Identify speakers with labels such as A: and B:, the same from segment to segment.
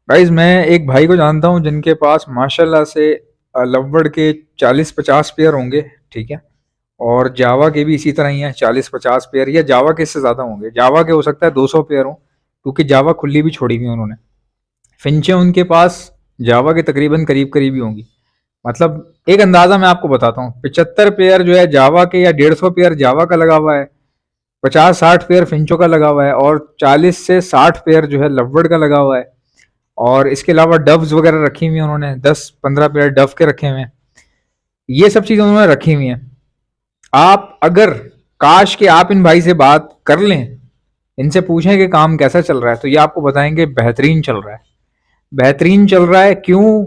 A: Guys मैं एक भाई को जानता हूँ जिनके पास माशाल्लाह से लवबर्ड के 40-50 पेयर होंगे। ठीक है। और जावा के भी इसी तरह ही हैं, 40-50 पेयर, या जावा के इससे ज्यादा होंगे। जावा के हो सकता है 200 पेयर हों, क्योंकि जावा खुली भी छोड़ी हुई है उन्होंने। फिंचे उनके पास जावा के तकरीबन करीब करीब ही होंगी। मतलब एक अंदाजा मैं आपको बताता हूँ, 75 पेयर जो है जावा के, या 150 पेयर जावा का लगा हुआ है, 50-60 पेयर फिंचो का लगा हुआ है, और 40 से 60 पेयर जो है लवबर्ड का लगा हुआ है। और इसके अलावा डव्स वगैरह रखी हुई हैं उन्होंने, 10-15 पेयर डव के रखे हुए हैं। ये सब चीजें उन्होंने रखी हुई हैं। आप अगर, काश कि आप इन भाई से बात कर लें, इनसे पूछें कि काम कैसा चल रहा है, तो ये आपको बताएंगे बेहतरीन चल रहा है। बेहतरीन चल रहा है क्यों?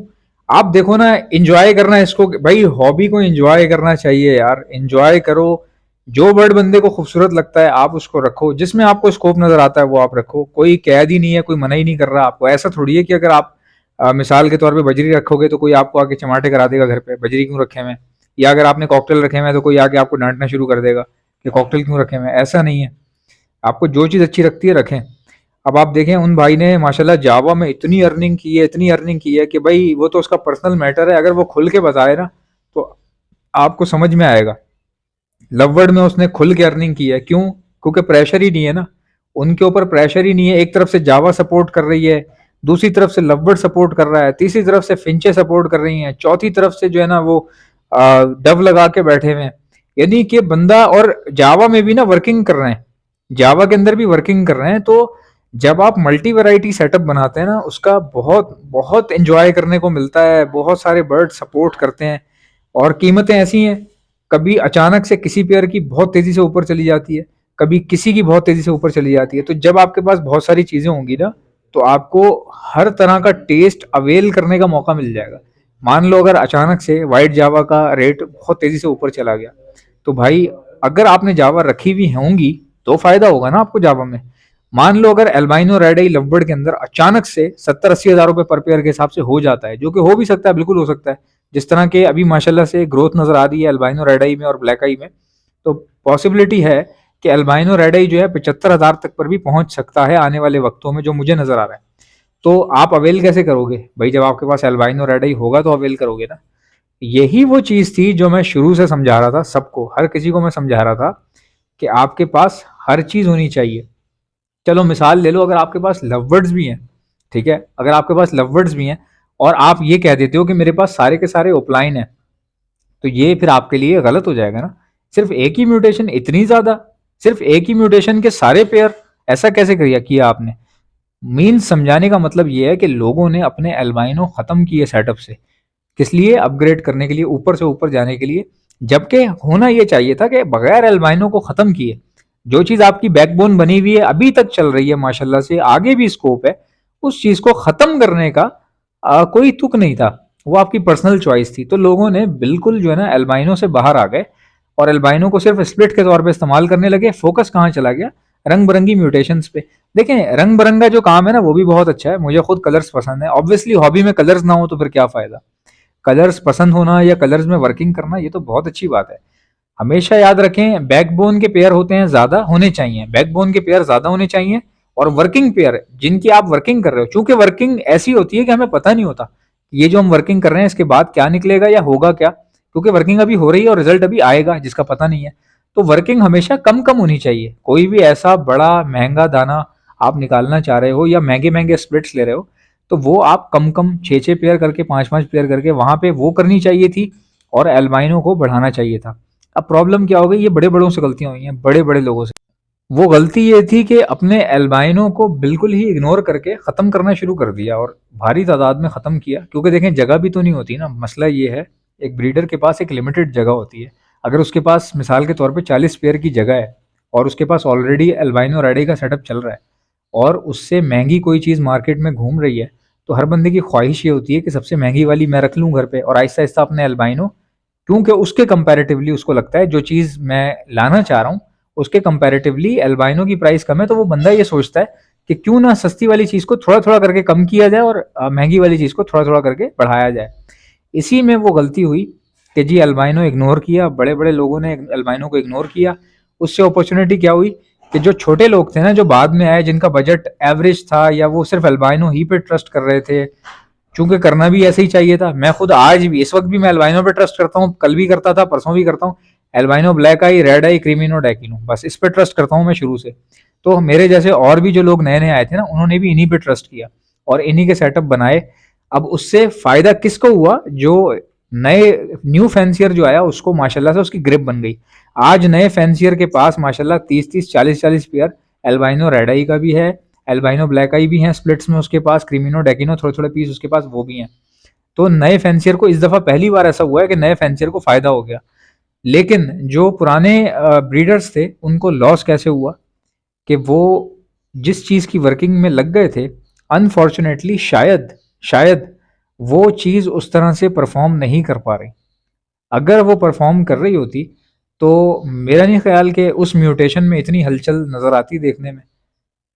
A: आप देखो ना, एंजॉय करना इसको भाई, हॉबी को एंजॉय करना चाहिए यार, एंजॉय करो। जो बर्ड बंदे को खूबसूरत लगता है आप उसको रखो, जिसमें आपको स्कोप नजर आता है वो आप रखो। कोई कैद ही नहीं है, कोई मना ही नहीं कर रहा आपको। ऐसा थोड़ी है कि अगर आप मिसाल के तौर पे बजरी रखोगे तो कोई आपको आके चमाटे करा देगा घर पे, बजरी क्यों रखे हुए हैं। या अगर आपने कॉकटेल रखे हुए हैं तो कोई आके आपको डांटना शुरू कर देगा कि कॉकटेल क्यों रखे हुए हैं। ऐसा नहीं है, आपको जो चीज़ अच्छी लगती है रखें। अब आप देखें, उन भाई ने माशाल्लाह जावा में इतनी अर्निंग की है, इतनी अर्निंग की है कि भाई वो तो उसका पर्सनल मैटर है। अगर वो खुल के बताए ना तो आपको समझ में आएगा। लववर्ड में उसने खुल के अर्निंग की है, क्यों? क्योंकि प्रेशर ही नहीं है ना, उनके ऊपर प्रेशर ही नहीं है। एक तरफ से जावा सपोर्ट कर रही है, दूसरी तरफ से लववर्ड सपोर्ट कर रहा है, तीसरी तरफ से फिंचे सपोर्ट कर रही हैं, चौथी तरफ से जो है ना वो डव लगा के बैठे हुए हैं। यानी कि बंदा, और जावा में भी ना वर्किंग कर रहे हैं, जावा के अंदर भी वर्किंग कर रहे हैं। तो जब आप मल्टी वैरायटी सेटअप बनाते हैं ना, उसका बहुत बहुत एंजॉय करने को मिलता है। बहुत सारे बर्ड सपोर्ट करते हैं, और कीमतें ऐसी हैं, कभी अचानक से किसी पेयर की बहुत तेजी से ऊपर चली जाती है, कभी किसी की बहुत तेजी से ऊपर चली जाती है। तो जब आपके पास बहुत सारी चीजें होंगी ना, तो आपको हर तरह का टेस्ट अवेल करने का मौका मिल जाएगा। मान लो अगर अचानक से वाइट जावा का रेट बहुत तेजी से ऊपर चला गया, तो भाई अगर आपने जावा रखी हुई होंगी तो फायदा होगा ना आपको जावा में। मान लो अगर एल्बाइनो रेड आई लवबर्ड के अंदर अचानक से 70-80 हज़ार रुपए पर पेयर के हिसाब से हो जाता है, जो कि हो भी सकता है, बिल्कुल हो सकता है। जिस तरह के अभी माशाल्लाह से ग्रोथ नजर आ रही है एल्बाइनो रेड आई में और ब्लैक आई में, तो पॉसिबिलिटी है कि एल्बाइनो रेड आई जो है 75 हज़ार तक पर भी पहुंच सकता है आने वाले वक्तों में, जो मुझे नजर आ रहा है। तो आप अवेल कैसे करोगे भाई? जब आपके पास एल्बाइनो रेड आई होगा तो अवेल करोगे ना। यही वो चीज थी जो मैं शुरू से समझा रहा था सबको, हर किसी को मैं समझा रहा था कि आपके पास हर चीज होनी चाहिए। चलो मिसाल ले लो, अगर आपके पास लववर्ड्स भी हैं, ठीक है, अगर आपके पास लववर्ड्स भी हैं और आप ये कह देते हो कि मेरे पास सारे के सारे ओपलाइन हैं, तो ये फिर आपके लिए गलत हो जाएगा ना। सिर्फ एक ही म्यूटेशन इतनी ज्यादा, सिर्फ एक ही म्यूटेशन के सारे पेयर, ऐसा कैसे किया आपने? मीन समझाने का मतलब ये है कि लोगों ने अपने एल्बाइनो खत्म किए सेटअप से, किस लिए? अपग्रेड करने के लिए, ऊपर से ऊपर जाने के लिए। जबकि होना ये चाहिए था कि बगैर एल्बाइनो को खत्म किए, जो चीज आपकी बैकबोन बनी हुई है, अभी तक चल रही है माशाल्लाह से, आगे भी स्कोप है, उस चीज को खत्म करने का कोई तुक नहीं था। वो आपकी पर्सनल चॉइस थी। तो लोगों ने बिल्कुल जो है ना एल्बाइनो से बाहर आ गए, और एल्बाइनो को सिर्फ स्प्लिट के तौर पे इस्तेमाल करने लगे। फोकस कहाँ चला गया? रंग बिरंगी म्यूटेशंस पे। देखें, रंग बिरंगा जो काम है ना वो भी बहुत अच्छा है, मुझे खुद कलर्स पसंद है। ऑब्वियसली हॉबी में कलर्स ना हो तो फिर क्या फायदा। कलर्स पसंद होना या कलर्स में वर्किंग करना, ये तो बहुत अच्छी बात है। हमेशा याद रखें, बैकबोन के पेयर होते हैं, ज्यादा होने चाहिए, बैकबोन के पेयर ज्यादा होने चाहिए। और वर्किंग पेयर जिनकी आप वर्किंग कर रहे हो, चूंकि वर्किंग ऐसी होती है कि हमें पता नहीं होता ये जो हम वर्किंग कर रहे हैं इसके बाद क्या निकलेगा या होगा क्या, क्योंकि वर्किंग अभी हो रही है और रिजल्ट अभी आएगा जिसका पता नहीं है। तो वर्किंग हमेशा कम कम होनी चाहिए। कोई भी ऐसा बड़ा महंगा दाना आप निकालना चाह रहे हो या महंगे महंगे स्प्लिट्स ले रहे हो, तो वो आप कम कम 6-6 पेयर करके, 5-5 पेयर करके वहां पे वो करनी चाहिए थी, और एल्बाइनो को बढ़ाना चाहिए था। अब प्रॉब्लम क्या हो गई? ये बड़े बड़ों से गलतियां हुई हैं, बड़े बड़े लोगों से। वो गलती ये थी कि अपने एल्बाइनो को बिल्कुल ही इग्नोर करके ख़त्म करना शुरू कर दिया, और भारी तादाद में ख़त्म किया। क्योंकि देखें, जगह भी तो नहीं होती ना, मसला ये है, एक ब्रीडर के पास एक लिमिटेड जगह होती है। अगर उसके पास मिसाल के तौर पे 40 पेयर की जगह है, और उसके पास ऑलरेडी एल्बाइनो रेडी का सेटअप चल रहा है, और उससे महंगी कोई चीज़ मार्केट में घूम रही है, तो हर बंदे की ख्वाहिश ये होती है कि सबसे महंगी वाली मैं रख लूँ घर पे, और आहिस्ता आहिस्ता अपने एल्बाइनो, क्योंकि उसके कंपैरेटिवली उसको लगता है जो चीज़ मैं लाना चाह रहा हूँ उसके कंपैरेटिवली एल्बाइनो की प्राइस कम है, तो वो बंदा ये सोचता है कि क्यों ना सस्ती वाली चीज़ को थोड़ा थोड़ा करके कम किया जाए, और महंगी वाली चीज़ को थोड़ा थोड़ा करके बढ़ाया जाए। इसी में वो गलती हुई कि जी एल्बाइनो इग्नोर किया, बड़े बड़े लोगों ने एल्बाइनो को इग्नोर किया। उससे अपॉर्चुनिटी क्या हुई कि जो छोटे लोग थे ना, जो बाद में आए, जिनका बजट एवरेज था, या वो सिर्फ अल्बाइनो ही पे ट्रस्ट कर रहे थे, चूंकि करना भी ऐसे ही चाहिए था। मैं खुद आज भी, इस वक्त भी मैं अल्बाइनो पे ट्रस्ट करता हूँ, कल भी करता था, परसों भी करता हूँ। एल्बाइनो, ब्लैक आई, रेड आई, क्रीमिनो, डेकिनो, बस इस पे ट्रस्ट करता हूँ मैं शुरू से। तो मेरे जैसे और भी जो लोग नए नए आए थे ना, उन्होंने भी इन्हीं पे ट्रस्ट किया और इन्हीं के सेटअप बनाए। अब उससे फायदा किसको हुआ? जो नए न्यू फैंसियर जो आया, उसको माशाल्लाह से उसकी ग्रिप बन गई। आज नए फैंसियर के पास माशाल्लाह 30-30, 40-40 पेयर एल्बाइनो रेड आई का भी है, एल्बाइनो ब्लैक आई भी है स्प्लिट्स में उसके पास, क्रीमिनो, डेकिनो थोड़े थोड़े पीस उसके पास वो भी हैं। तो नए फैंसियर को इस दफा पहली बार ऐसा हुआ है कि नए फैंसियर को फायदा हो गया। लेकिन जो पुराने ब्रीडर्स थे, उनको लॉस कैसे हुआ? कि वो जिस चीज की वर्किंग में लग गए थे, अनफॉर्चुनेटली शायद शायद वो चीज उस तरह से परफॉर्म नहीं कर पा रही। अगर वो परफॉर्म कर रही होती तो मेरा नहीं ख्याल कि उस म्यूटेशन में इतनी हलचल नजर आती देखने में।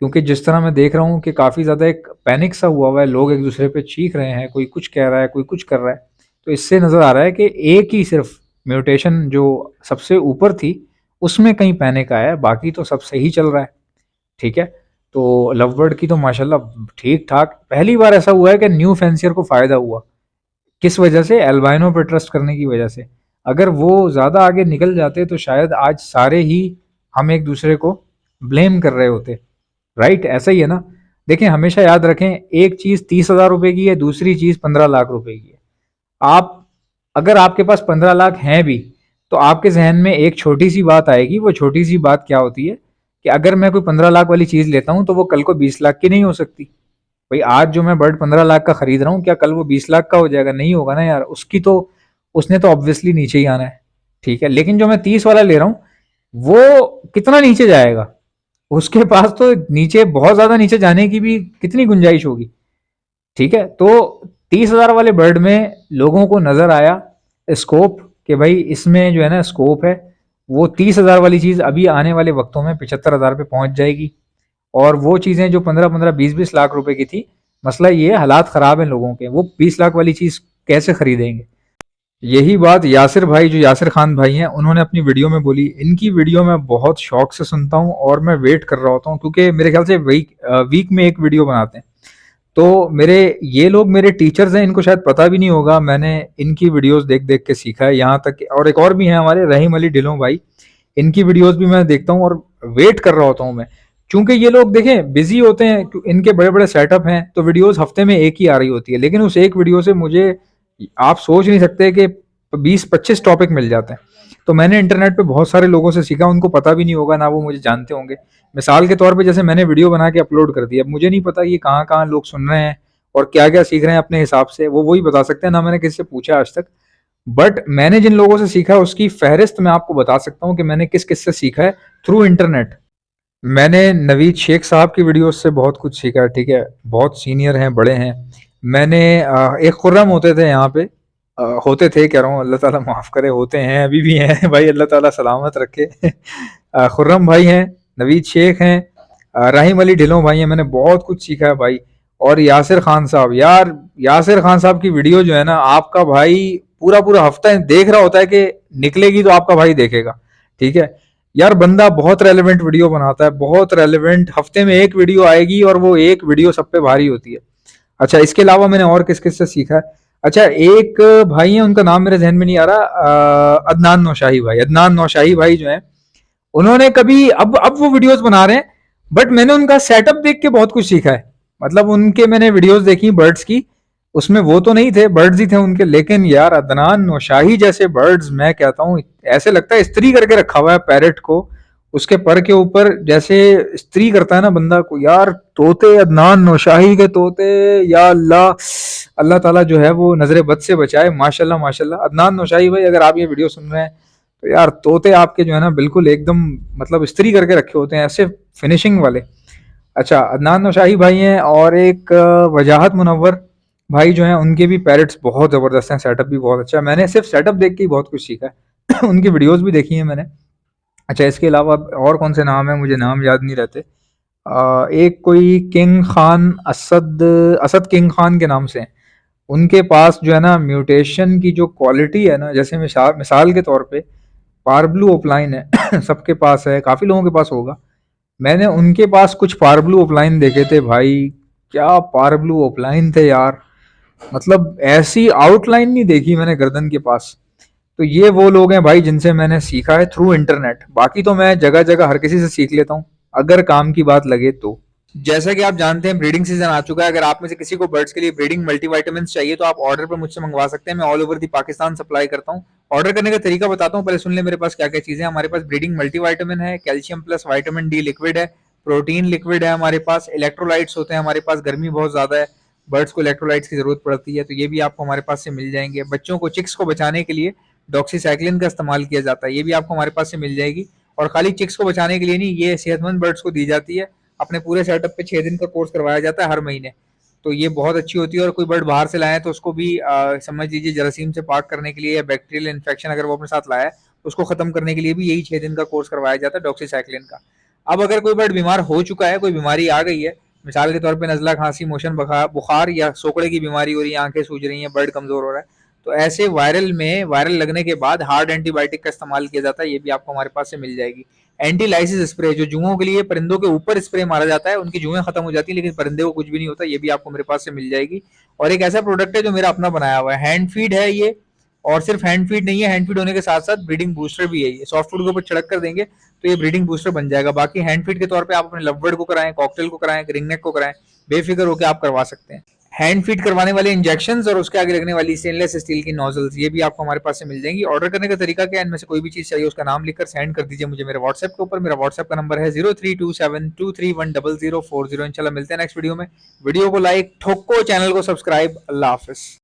A: क्योंकि जिस तरह मैं देख रहा हूँ कि काफ़ी ज़्यादा एक पैनिक सा हुआ हुआ है, लोग एक दूसरे पे चीख रहे हैं, कोई कुछ कह रहा है, कोई कुछ कर रहा है। तो इससे नज़र आ रहा है कि एक ही सिर्फ म्यूटेशन जो सबसे ऊपर थी, उसमें कहीं पैनिक आया है, बाकी तो सब सही चल रहा है। ठीक है। तो लवबर्ड की तो माशाल्लाह ठीक ठाक, पहली बार ऐसा हुआ है कि न्यू फैंसियर को फ़ायदा हुआ। किस वजह से? एल्बाइनो पे ट्रस्ट करने की वजह से। अगर वो ज़्यादा आगे निकल जाते तो शायद आज सारे ही हम एक दूसरे को ब्लेम कर रहे होते। राइट, ऐसा ही है ना। देखें, हमेशा याद रखें, एक चीज 30,000 रुपए की है, दूसरी चीज 15 लाख रुपए की है। आप, अगर आपके पास 15 लाख हैं भी, तो आपके जहन में एक छोटी सी बात आएगी। वो छोटी सी बात क्या होती है? कि अगर मैं कोई 15 लाख वाली चीज लेता हूं तो वो कल को 20 लाख की नहीं हो सकती। भाई, आज जो मैं बर्ड 15 लाख का खरीद रहा हूँ, क्या कल वो 20 लाख का हो जाएगा? नहीं होगा ना यार। उसकी तो, उसने तो ऑब्वियसली नीचे ही आना है। ठीक है। लेकिन जो मैं 30 वाला ले रहा हूँ, वो कितना नीचे जाएगा? उसके पास तो नीचे, बहुत ज्यादा नीचे जाने की भी कितनी गुंजाइश होगी। ठीक है। तो 30,000 वाले बर्ड में लोगों को नजर आया स्कोप, कि भाई इसमें जो है ना स्कोप है। वो 30,000 वाली चीज अभी आने वाले वक्तों में 75,000 पे पहुंच जाएगी। और वो चीजें जो 15-15, 20-20 लाख रुपए की थी, मसला ये है, हालात खराब है लोगों के, वो 20 लाख वाली चीज कैसे खरीदेंगे? यही बात यासिर भाई, जो यासिर खान भाई हैं, उन्होंने अपनी वीडियो में बोली। इनकी वीडियो मैं बहुत शौक से सुनता हूँ और मैं वेट कर रहा होता हूँ, क्योंकि मेरे ख्याल से वीक में एक वीडियो बनाते हैं। तो मेरे, ये लोग मेरे टीचर्स हैं, इनको शायद पता भी नहीं होगा, मैंने इनकी वीडियोस देख देख के सीखा है। यहाँ तक और एक और भी हैं हमारे, रहीम अली ढिलों भाई, इनकी वीडियोस भी मैं देखता हूँ और वेट कर रहा होता हूँ मैं। क्योंकि ये लोग देखें बिजी होते हैं, इनके बड़े बड़े सेटअप हैं, तो वीडियोस हफ्ते में एक ही आ रही होती है, लेकिन उस एक वीडियो से मुझे, आप सोच नहीं सकते कि 20-25 टॉपिक मिल जाते हैं। तो मैंने इंटरनेट पे बहुत सारे लोगों से सीखा, उनको पता भी नहीं होगा, ना वो मुझे जानते होंगे। मिसाल के तौर पे, जैसे मैंने वीडियो बना के अपलोड कर दी, अब मुझे नहीं पता ये कहाँ कहाँ लोग सुन रहे हैं और क्या क्या सीख रहे हैं अपने हिसाब से, वो वही बता सकते हैं, ना मैंने किसी से पूछा आज तक। बट मैंने जिन लोगों से सीखा है उसकी फहरिस्त मैं आपको बता सकता हूँ कि मैंने किस किस से सीखा है थ्रू इंटरनेट। मैंने नवीद शेख साहब की वीडियोस से बहुत कुछ सीखा है। ठीक है। बहुत सीनियर हैं, बड़े हैं। मैंने एक खुर्रम होते थे यहाँ पे, होते थे कह रहा हूँ, अल्लाह ताला माफ़ करे, होते हैं अभी भी हैं भाई, अल्लाह ताला सलामत रखे। खुर्रम भाई हैं, नवीद शेख हैं, राहिम अली ढिलों भाई हैं। मैंने बहुत कुछ सीखा है भाई। और यासिर खान साहब, यार यासिर खान साहब की वीडियो जो है ना, आपका भाई पूरा पूरा हफ्ता देख रहा होता है कि निकलेगी तो आपका भाई देखेगा। ठीक है। यार बंदा बहुत रेलेवेंट वीडियो बनाता है, बहुत रेलेवेंट, हफ्ते में एक वीडियो आएगी और वो एक वीडियो सब पे भारी होती है। अच्छा, इसके अलावा मैंने और किस किस से सीखा है? अच्छा, एक भाई है, उनका नाम मेरे जहन में नहीं आ रहा, अदनान नौशाही भाई, अदनान नौशाही भाई जो है, उन्होंने कभी, अब वो वीडियोस बना रहे हैं, बट मैंने उनका सेटअप देख के बहुत कुछ सीखा है। मतलब उनके मैंने वीडियोस देखी बर्ड्स की, उसमें वो तो नहीं थे, बर्ड्स ही थे उनके, लेकिन यार अदनान नौशाही जैसे बर्ड्स, मैं कहता हूँ ऐसे लगता है इस्त्री करके रखा हुआ है पैरेट को, उसके पर के ऊपर जैसे इस्त्री करता है ना बंदा को। यार तोते, अदनान नौशाही के तोते, या अल्लाह, अल्लाह ताला जो है वो नजरे बद से बचाए। माशाल्लाह माशाल्लाह। अदनान नौशाही भाई, अगर आप ये वीडियो सुन रहे हैं, तो यार तोते आपके जो है ना बिल्कुल एकदम, मतलब इस्त्री करके रखे होते हैं ऐसे, फिनिशिंग वाले। अच्छा, अदनान नौशाही भाई हैं, और एक वजाहत मुनव्वर भाई जो हैं, उनके भी पैरेट्स बहुत ज़बरदस्त हैं, सेटअप भी बहुत अच्छा है। मैंने सिर्फ सेटअप देख के ही बहुत कुछ सीखा है। उनकी वीडियोस भी देखी हैं मैंने। अच्छा, इसके अलावा और कौन से नाम है, मुझे नाम याद नहीं रहते। एक कोई किंग खान, असद, असद किंग खान के नाम से हैं। उनके पास जो है ना म्यूटेशन की जो क्वालिटी है ना, जैसे मिसाल के तौर पे पारब्लू ओपलाइन है, सबके पास है, काफ़ी लोगों के पास होगा। मैंने उनके पास कुछ पारब्लू ऑफलाइन देखे थे भाई, क्या पारब्लू ऑफलाइन थे यार। मतलब ऐसी आउटलाइन नहीं देखी मैंने गर्दन के पास। तो ये वो लोग हैं भाई जिनसे मैंने सीखा है थ्रू इंटरनेट। बाकी तो मैं जगह जगह हर किसी से सीख लेता हूँ, अगर काम की बात लगे तो। जैसा कि आप जानते हैं ब्रीडिंग सीजन आ चुका है। अगर आप में से किसी को बर्ड्स के लिए ब्रीडिंग मल्टीविटामिन चाहिए तो आप ऑर्डर पर मुझसे मंगवा सकते हैं। मैं all over the Pakistan supply करता हूँ। ऑर्डर करने का तरीका बताता हूँ, पहले सुन ले मेरे पास क्या क्या चीजें हैं। हमारे पास ब्रीडिंग मल्टीविटामिन है, calcium plus vitamin D liquid है, प्रोटीन लिक्विड है हमारे पास, इलेक्ट्रोलाइट्स होते हैं हमारे पास। गर्मी बहुत ज्यादा है, बर्ड्स को इलेक्ट्रोलाइट्स की जरूरत पड़ती है, तो ये भी आपको हमारे पास से मिल जाएंगे। बच्चों को, चिक्स को बचाने के लिए डॉक्सीसाइक्लिन का इस्तेमाल किया जाता है, ये भी आपको हमारे पास से मिल जाएगी। और खाली चिक्स को बचाने के लिए नहीं, ये सेहतमंद बर्ड्स को दी जाती है। अपने पूरे सेटअप पे 6 दिन का कोर्स करवाया जाता है हर महीने। तो ये बहुत अच्छी होती है। और कोई बर्ड बाहर से लाए तो उसको भी समझ लीजिए जरासीम से पाक करने के लिए, या बैक्टीरियल इन्फेक्शन अगर वो अपने साथ लाया है उसको खत्म करने के लिए भी यही 6 दिन का कोर्स करवाया जाता है डॉक्सीसाइक्लिन का। अब अगर कोई बर्ड बीमार हो चुका है, कोई बीमारी आ गई है, मिसाल के तौर पर नजला, खांसी, मोशन, बुखार या सोकड़े की बीमारी हो रही है, आंखें सूज रही हैं, बर्ड कमजोर हो रहा है, तो ऐसे वायरल लगने के बाद हार्ड एंटीबायोटिक का इस्तेमाल किया जाता है। ये भी आपको हमारे पास से मिल जाएगी। एंटी लाइसिस स्प्रे, जो जुओं के लिए परिंदों के ऊपर स्प्रे मारा जाता है, उनकी जुएं खत्म हो जाती है लेकिन परिंदे को कुछ भी नहीं होता, ये भी आपको मेरे पास से मिल जाएगी। और एक ऐसा प्रोडक्ट है जो मेरा अपना बनाया हुआ है, हैंड फीड है ये। और सिर्फ हैंड फीड नहीं है, हैंड फीड होने के साथ साथ ब्रीडिंग बूस्टर भी है। ये सॉफ्ट फूड के ऊपर छिड़क कर देंगे तो ये ब्रीडिंग बूस्टर बन जाएगा। बाकी हैंड फीड के तौर पे आप अपने लवबर्ड को कराएं, कॉकटेल को कराएं, रिंगनेक को कराएं, बेफिक्र होकर आप करवा सकते हैं। हैंड फीड करवाने वाले इंजेक्शंस और उसके आगे लगने वाली स्टेनलेस स्टील की नोजल्स, ये भी आपको हमारे पास से मिल जाएंगी। ऑर्डर करने का तरीका क्या है, इनमें से कोई भी चीज चाहिए उसका नाम लिखकर सेंड कर दीजिए मुझे मेरे व्हाट्सएप के ऊपर। मेरा व्हाट्सएप का नंबर है 032723100040। इंशाल्लाह मिलते हैं नेक्स्ट वीडियो में। वीडियो को लाइक ठोको, चैनल को सब्सक्राइब। अल्लाह हाफिज।